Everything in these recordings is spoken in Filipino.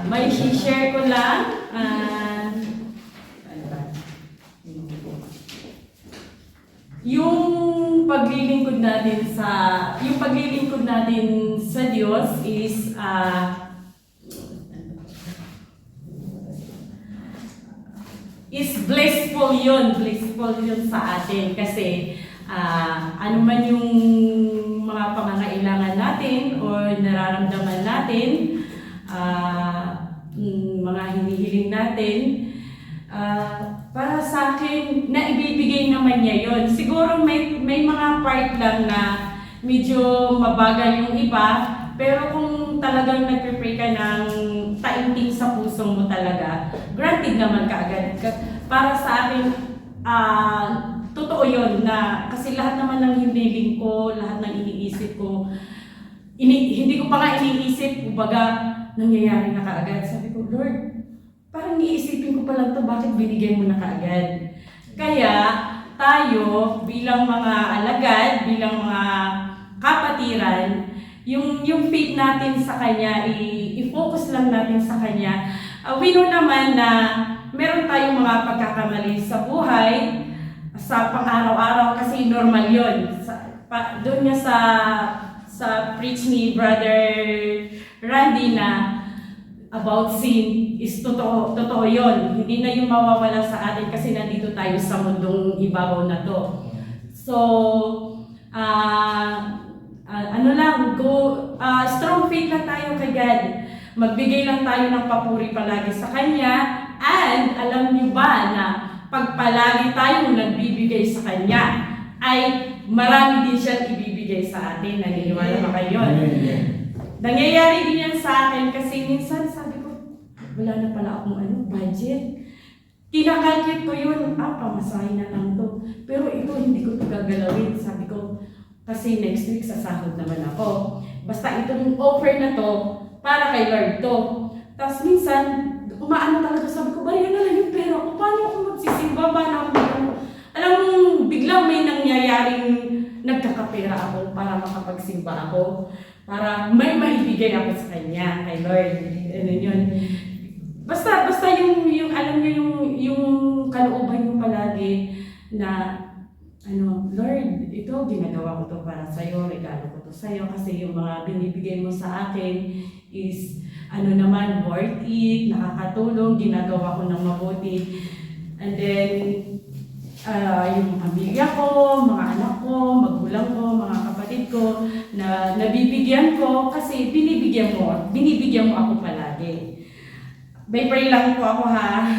May share ko lang. Yung paglilingkod natin sa Diyos is blissful yun sa atin kasi ano man yung mga pangangailangan natin o nararamdaman natin, mga hinihiling natin, para sa akin, na ibibigay naman niya yon. Siguro may mga part lang na medyo mabagal yung iba, pero kung talagang nagpipray ka ng taimtim sa puso mo talaga, granted naman kaagad. Para sa akin, totoo yun na kasi lahat naman ng hinihiling ko, lahat ng iniisip ko, hindi ko pa nga iniisip, kumbaga nangyayari na kaagad. Sabi ko, Lord, parang iisipin ko pa lang ito, bakit binigay mo na kaagad? Kaya tayo bilang mga alagad, bilang mga kapatiran, yung faith natin sa Kanya, i-focus lang natin sa Kanya. We know naman na meron tayong mga pagkakamali sa buhay, sa pang-araw-araw kasi normal yun. Doon nga sa preach ni Brother Randy na about sin is totoo yun. Hindi na yung mawawala sa atin kasi nandito tayo sa mundong ibabaw na to. So, strong faith lang tayo kay God. Magbigay lang tayo ng papuri palagi sa Kanya. And alam niyo ba na pag palagi tayong nagbibigay sa Kanya, ay marami din siyang ibibigay sa atin. Naniniwala ba kayo? Nangyayari din yan sa akin kasi minsan sabi ko, wala na pala akong budget. Kinakalculate ko yun, pamasahin na lang to. Pero ito, hindi ko ito gagalawin. Sabi ko, kasi next week sasahod naman ako. Basta itong offer na to, para kay Lord to. Tapos minsan, umaano talaga, sabi ko, bayan na lang yung pera ko. Paano ako magsisimba? Alam mo, biglang may nangyayaring nagkakapera ako para makapagsimba ako. Para may maibigay ako sa Kanya, kay Lord. Ano yun. Basta yung alam niyo yung kalooban niyo palagi na Lord, ito ginagawa ko to para sa iyo, regalo ko to sa iyo kasi yung mga binibigay mo sa akin is naman worth it, nakakatulong, ginagawa ko ng mabuti. And then yung pamilya ko, mga anak ko, magulang ko, mga kapatid ko na nabibigyan ko kasi binibigyan mo ako palagi. May pray lang po ako ha.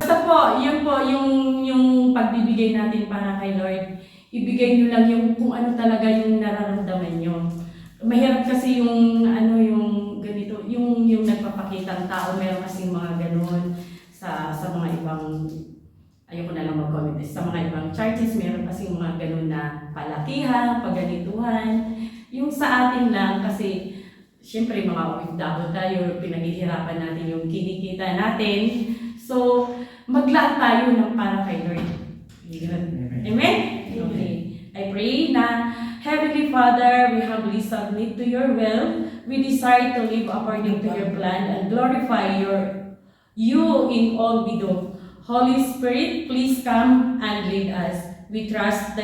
Basta po, yung pagbibigay natin para kay Lord, ibigay nyo lang yung kung ano talaga yung nararamdaman nyo. Mahirap kasi yung ganito, yung nagpapakita ng tao, meron kasing mga ganun sa mga ibang, ayoko na lang mag-comment, sa mga ibang churches, meron kasing mga ganun na palakihan, pagganituhan. Yung sa atin lang kasi siyempre mga OFW tayo, pinaghihirapan natin yung kinikita natin. So, maglaan tayo ng para kay Lord. Amen? Okay. I pray na, Heavenly Father, we humbly submit to your will. We desire to live according to your plan and glorify you in all we do. Holy Spirit, please come and lead us. We trust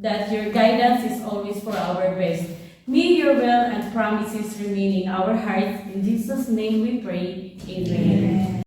that your guidance is always for our best. May your will and promises remain in our hearts. In Jesus' name we pray. Amen.